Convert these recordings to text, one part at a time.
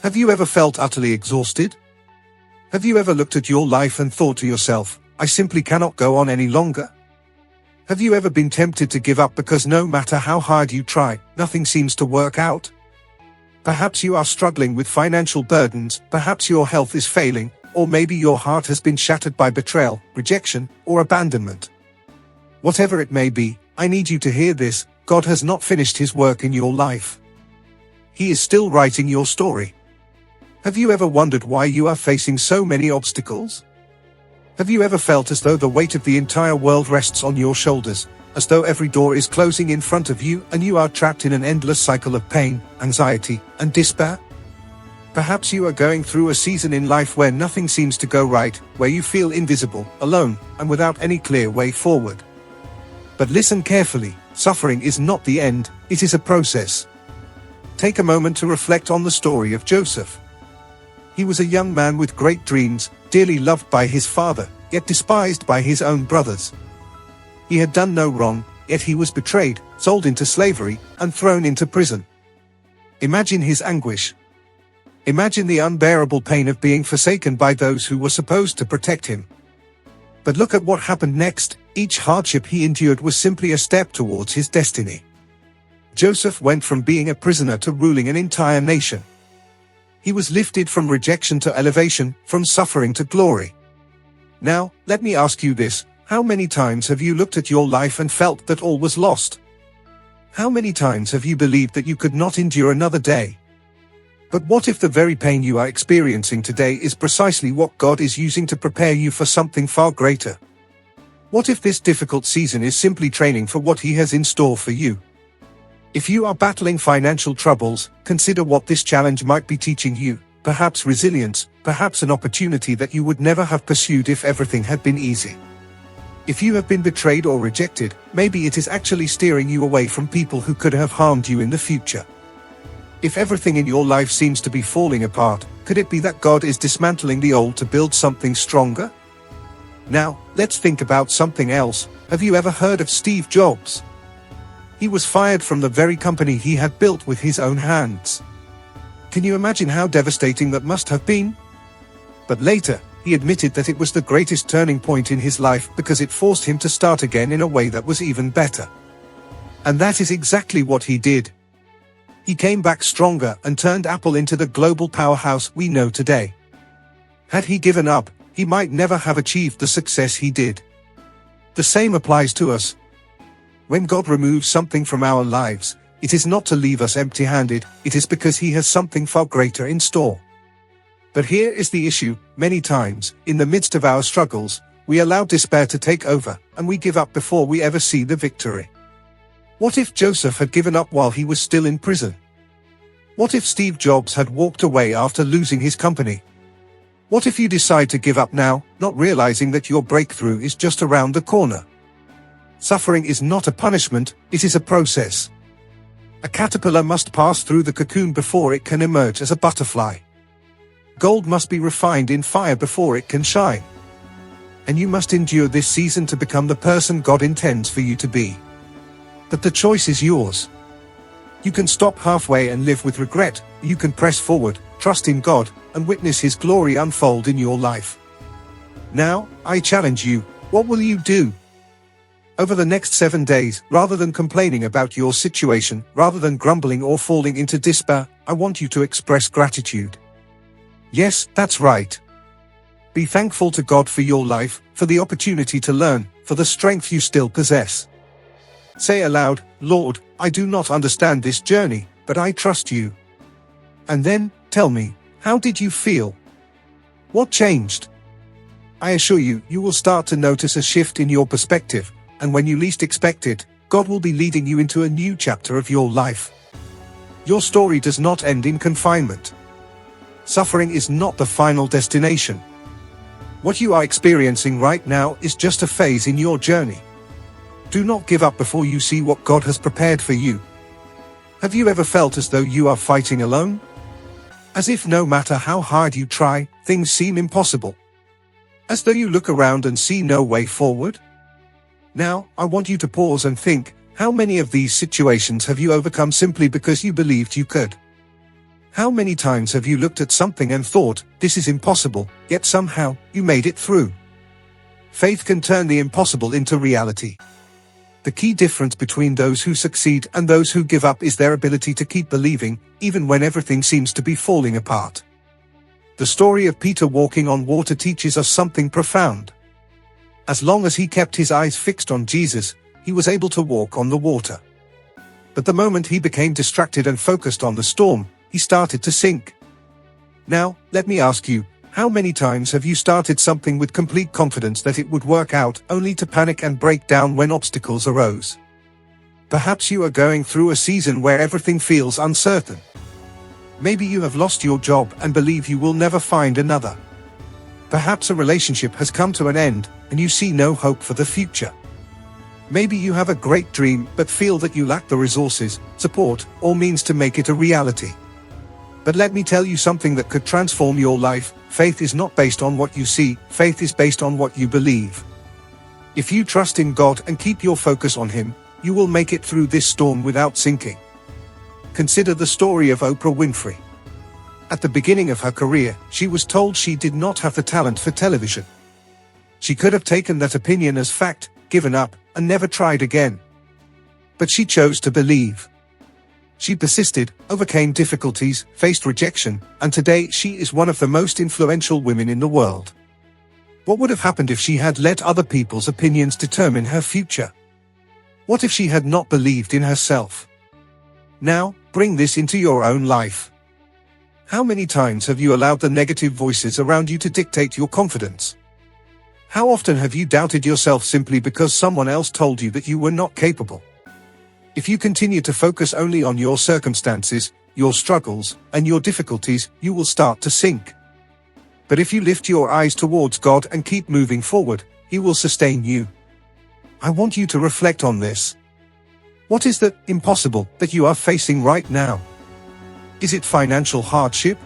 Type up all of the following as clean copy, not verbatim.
Have you ever felt utterly exhausted? Have you ever looked at your life and thought to yourself, I simply cannot go on any longer? Have you ever been tempted to give up because no matter how hard you try, nothing seems to work out? Perhaps you are struggling with financial burdens, perhaps your health is failing, or maybe your heart has been shattered by betrayal, rejection, or abandonment. Whatever it may be, I need you to hear this: God has not finished His work in your life. He is still writing your story. Have you ever wondered why you are facing so many obstacles? Have you ever felt as though the weight of the entire world rests on your shoulders, as though every door is closing in front of you and you are trapped in an endless cycle of pain, anxiety, and despair? Perhaps you are going through a season in life where nothing seems to go right, where you feel invisible, alone, and without any clear way forward. But listen carefully, suffering is not the end, it is a process. Take a moment to reflect on the story of Joseph. He was a young man with great dreams, dearly loved by his father, yet despised by his own brothers. He had done no wrong, yet he was betrayed, sold into slavery, and thrown into prison. Imagine his anguish. Imagine the unbearable pain of being forsaken by those who were supposed to protect him. But look at what happened next. Each hardship he endured was simply a step towards his destiny. Joseph went from being a prisoner to ruling an entire nation. He was lifted from rejection to elevation, from suffering to glory. Now, let me ask you this: how many times have you looked at your life and felt that all was lost? How many times have you believed that you could not endure another day? But what if the very pain you are experiencing today is precisely what God is using to prepare you for something far greater? What if this difficult season is simply training for what He has in store for you? If you are battling financial troubles, consider what this challenge might be teaching you: perhaps resilience, perhaps an opportunity that you would never have pursued if everything had been easy. If you have been betrayed or rejected, maybe it is actually steering you away from people who could have harmed you in the future. If everything in your life seems to be falling apart, could it be that God is dismantling the old to build something stronger? Now, let's think about something else. Have you ever heard of Steve Jobs? He was fired from the very company he had built with his own hands. Can you imagine how devastating that must have been? But later, he admitted that it was the greatest turning point in his life because it forced him to start again in a way that was even better. And that is exactly what he did. He came back stronger and turned Apple into the global powerhouse we know today. Had he given up, he might never have achieved the success he did. The same applies to us. When God removes something from our lives, it is not to leave us empty-handed, it is because He has something far greater in store. But here is the issue: many times, in the midst of our struggles, we allow despair to take over, and we give up before we ever see the victory. What if Joseph had given up while he was still in prison? What if Steve Jobs had walked away after losing his company? What if you decide to give up now, not realizing that your breakthrough is just around the corner? Suffering is not a punishment, it is a process. A caterpillar must pass through the cocoon before it can emerge as a butterfly. Gold must be refined in fire before it can shine. And you must endure this season to become the person God intends for you to be. But the choice is yours. You can stop halfway and live with regret. You can press forward, trust in God, and witness His glory unfold in your life. Now, I challenge you: what will you do? Over the next 7 days, rather than complaining about your situation, rather than grumbling or falling into despair, I want you to express gratitude. Yes, that's right. Be thankful to God for your life, for the opportunity to learn, for the strength you still possess. Say aloud: Lord, I do not understand this journey, but I trust you. And then, tell me, how did you feel? What changed? I assure you, you will start to notice a shift in your perspective, and when you least expect it, God will be leading you into a new chapter of your life. Your story does not end in confinement. Suffering is not the final destination. What you are experiencing right now is just a phase in your journey. Do not give up before you see what God has prepared for you. Have you ever felt as though you are fighting alone? As if no matter how hard you try, things seem impossible. As though you look around and see no way forward? Now, I want you to pause and think: how many of these situations have you overcome simply because you believed you could? How many times have you looked at something and thought, this is impossible, yet somehow, you made it through? Faith can turn the impossible into reality. The key difference between those who succeed and those who give up is their ability to keep believing, even when everything seems to be falling apart. The story of Peter walking on water teaches us something profound. As long as he kept his eyes fixed on Jesus, he was able to walk on the water. But the moment he became distracted and focused on the storm, he started to sink. Now, let me ask you, how many times have you started something with complete confidence that it would work out, only to panic and break down when obstacles arose? Perhaps you are going through a season where everything feels uncertain. Maybe you have lost your job and believe you will never find another. Perhaps a relationship has come to an end, and you see no hope for the future. Maybe you have a great dream but feel that you lack the resources, support, or means to make it a reality. But let me tell you something that could transform your life. Faith is not based on what you see, faith is based on what you believe. If you trust in God and keep your focus on Him, you will make it through this storm without sinking. Consider the story of Oprah Winfrey. At the beginning of her career, she was told she did not have the talent for television. She could have taken that opinion as fact, given up, and never tried again. But she chose to believe. She persisted, overcame difficulties, faced rejection, and today she is one of the most influential women in the world. What would have happened if she had let other people's opinions determine her future? What if she had not believed in herself? Now, bring this into your own life. How many times have you allowed the negative voices around you to dictate your confidence? How often have you doubted yourself simply because someone else told you that you were not capable? If you continue to focus only on your circumstances, your struggles, and your difficulties, you will start to sink. But if you lift your eyes towards God and keep moving forward, He will sustain you. I want you to reflect on this. What is the impossible that you are facing right now? Is it financial hardship?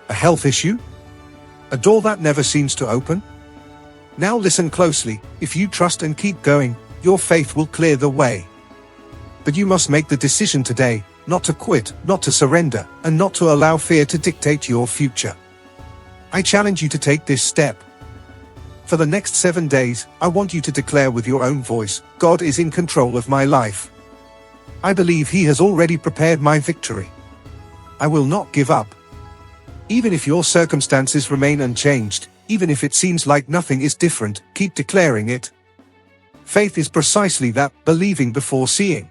A health issue? A door that never seems to open? Now listen closely. If you trust and keep going, your faith will clear the way. But you must make the decision today, not to quit, not to surrender, and not to allow fear to dictate your future. I challenge you to take this step. For the next 7 days, I want you to declare with your own voice, God is in control of my life. I believe He has already prepared my victory. I will not give up. Even if your circumstances remain unchanged, even if it seems like nothing is different, keep declaring it. Faith is precisely that, believing before seeing.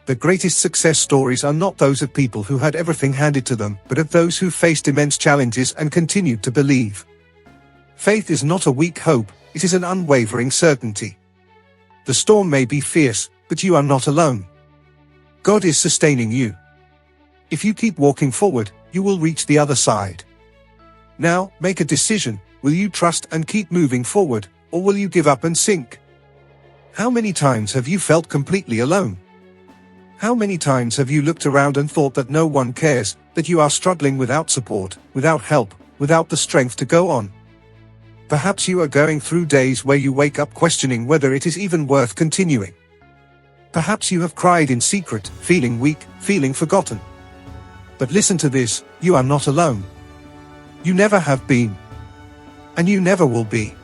The greatest success stories are not those of people who had everything handed to them, but of those who faced immense challenges and continued to believe. Faith is not a weak hope, it is an unwavering certainty. The storm may be fierce, but you are not alone. God is sustaining you. If you keep walking forward, you will reach the other side. Now, make a decision. Will you trust and keep moving forward, or will you give up and sink? How many times have you felt completely alone? How many times have you looked around and thought that no one cares, that you are struggling without support, without help, without the strength to go on? Perhaps you are going through days where you wake up questioning whether it is even worth continuing. Perhaps you have cried in secret, feeling weak, feeling forgotten. But listen to this, you are not alone. You never have been. And you never will be.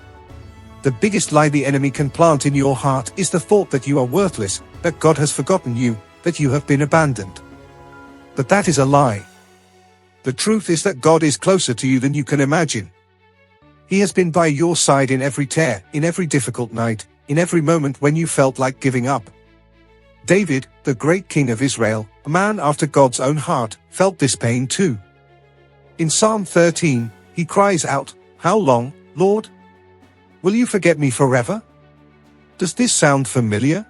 The biggest lie the enemy can plant in your heart is the thought that you are worthless, that God has forgotten you, that you have been abandoned. But that is a lie. The truth is that God is closer to you than you can imagine. He has been by your side in every tear, in every difficult night, in every moment when you felt like giving up. David, the great king of Israel, a man after God's own heart, felt this pain too. In Psalm 13, he cries out, "How long, Lord? Will you forget me forever?" Does this sound familiar?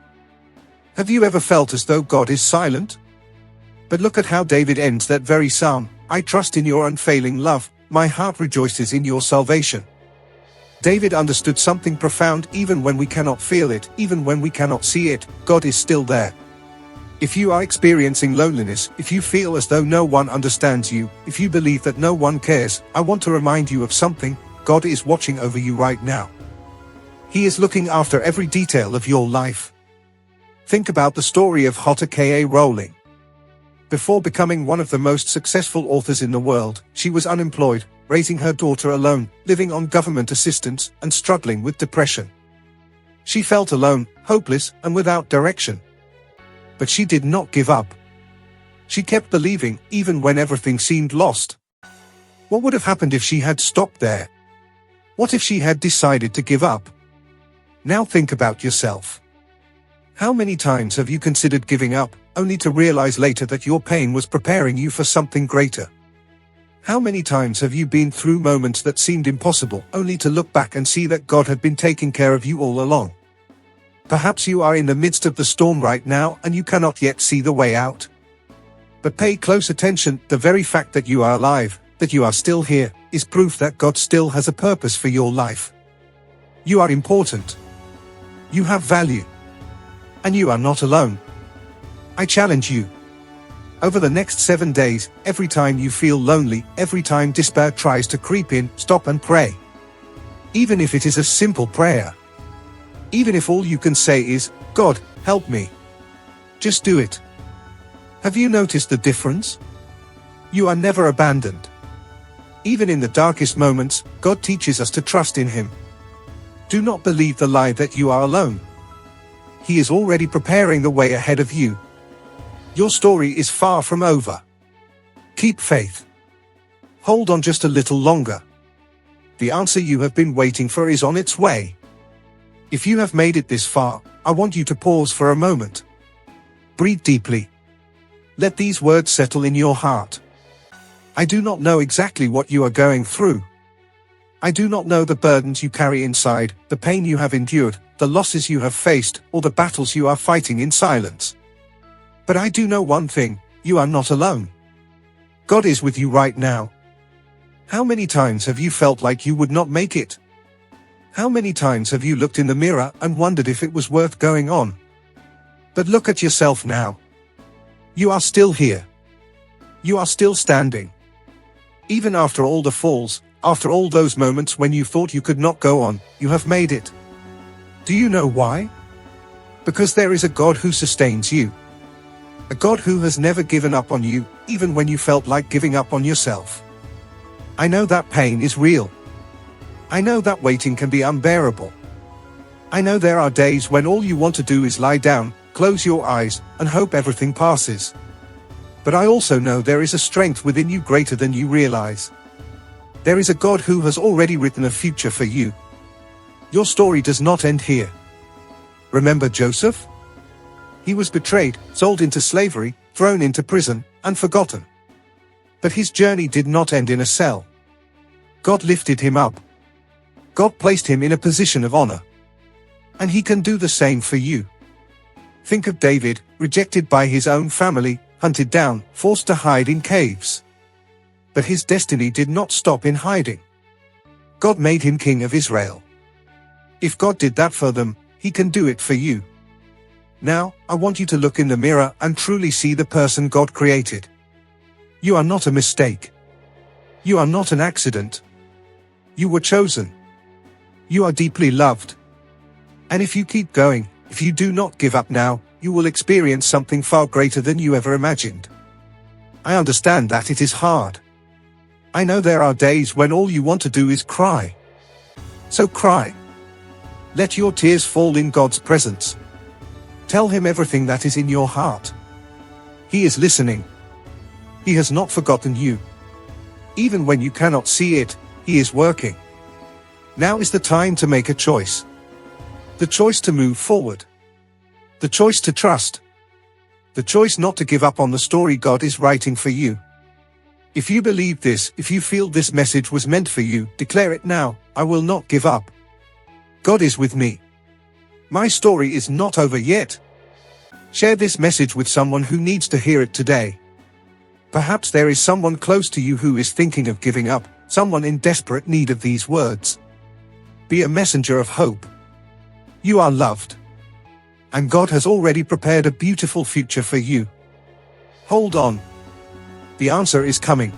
Have you ever felt as though God is silent? But look at how David ends that very psalm, "I trust in your unfailing love, my heart rejoices in your salvation." David understood something profound. Even when we cannot feel it, even when we cannot see it, God is still there. If you are experiencing loneliness, if you feel as though no one understands you, if you believe that no one cares, I want to remind you of something. God is watching over you right now. He is looking after every detail of your life. Think about the story of J.K. Rowling. Before becoming one of the most successful authors in the world, she was unemployed, raising her daughter alone, living on government assistance, and struggling with depression. She felt alone, hopeless, and without direction. But she did not give up. She kept believing, even when everything seemed lost. What would have happened if she had stopped there? What if she had decided to give up? Now think about yourself. How many times have you considered giving up, only to realize later that your pain was preparing you for something greater? How many times have you been through moments that seemed impossible, only to look back and see that God had been taking care of you all along? Perhaps you are in the midst of the storm right now and you cannot yet see the way out. But pay close attention. The very fact that you are alive, that you are still here, is proof that God still has a purpose for your life. You are important. You have value. And you are not alone. I challenge you. Over the next 7 days, every time you feel lonely, every time despair tries to creep in, stop and pray. Even if it is a simple prayer. Even if all you can say is, God, help me. Just do it. Have you noticed the difference? You are never abandoned. Even in the darkest moments, God teaches us to trust in Him. Do not believe the lie that you are alone. He is already preparing the way ahead of you. Your story is far from over. Keep faith. Hold on just a little longer. The answer you have been waiting for is on its way. If you have made it this far, I want you to pause for a moment. Breathe deeply. Let these words settle in your heart. I do not know exactly what you are going through. I do not know the burdens you carry inside, the pain you have endured, the losses you have faced, or the battles you are fighting in silence. But I do know one thing, you are not alone. God is with you right now. How many times have you felt like you would not make it? How many times have you looked in the mirror and wondered if it was worth going on? But look at yourself now. You are still here. You are still standing. Even after all the falls, after all those moments when you thought you could not go on, you have made it. Do you know why? Because there is a God who sustains you. A God who has never given up on you, even when you felt like giving up on yourself. I know that pain is real. I know that waiting can be unbearable. I know there are days when all you want to do is lie down, close your eyes, and hope everything passes. But I also know there is a strength within you greater than you realize. There is a God who has already written a future for you. Your story does not end here. Remember Joseph? He was betrayed, sold into slavery, thrown into prison, and forgotten. But his journey did not end in a cell. God lifted him up. God placed him in a position of honor. And He can do the same for you. Think of David, rejected by his own family, hunted down, forced to hide in caves. But his destiny did not stop in hiding. God made him king of Israel. If God did that for them, He can do it for you. Now, I want you to look in the mirror and truly see the person God created. You are not a mistake. You are not an accident. You were chosen. You are deeply loved. And if you keep going, if you do not give up now, you will experience something far greater than you ever imagined. I understand that it is hard. I know there are days when all you want to do is cry. So cry. Let your tears fall in God's presence. Tell Him everything that is in your heart. He is listening. He has not forgotten you. Even when you cannot see it, He is working. Now is the time to make a choice. The choice to move forward. The choice to trust. The choice not to give up on the story God is writing for you. If you believe this, if you feel this message was meant for you, declare it now, I will not give up. God is with me. My story is not over yet. Share this message with someone who needs to hear it today. Perhaps there is someone close to you who is thinking of giving up, someone in desperate need of these words. Be a messenger of hope. You are loved. And God has already prepared a beautiful future for you. Hold on. The answer is coming.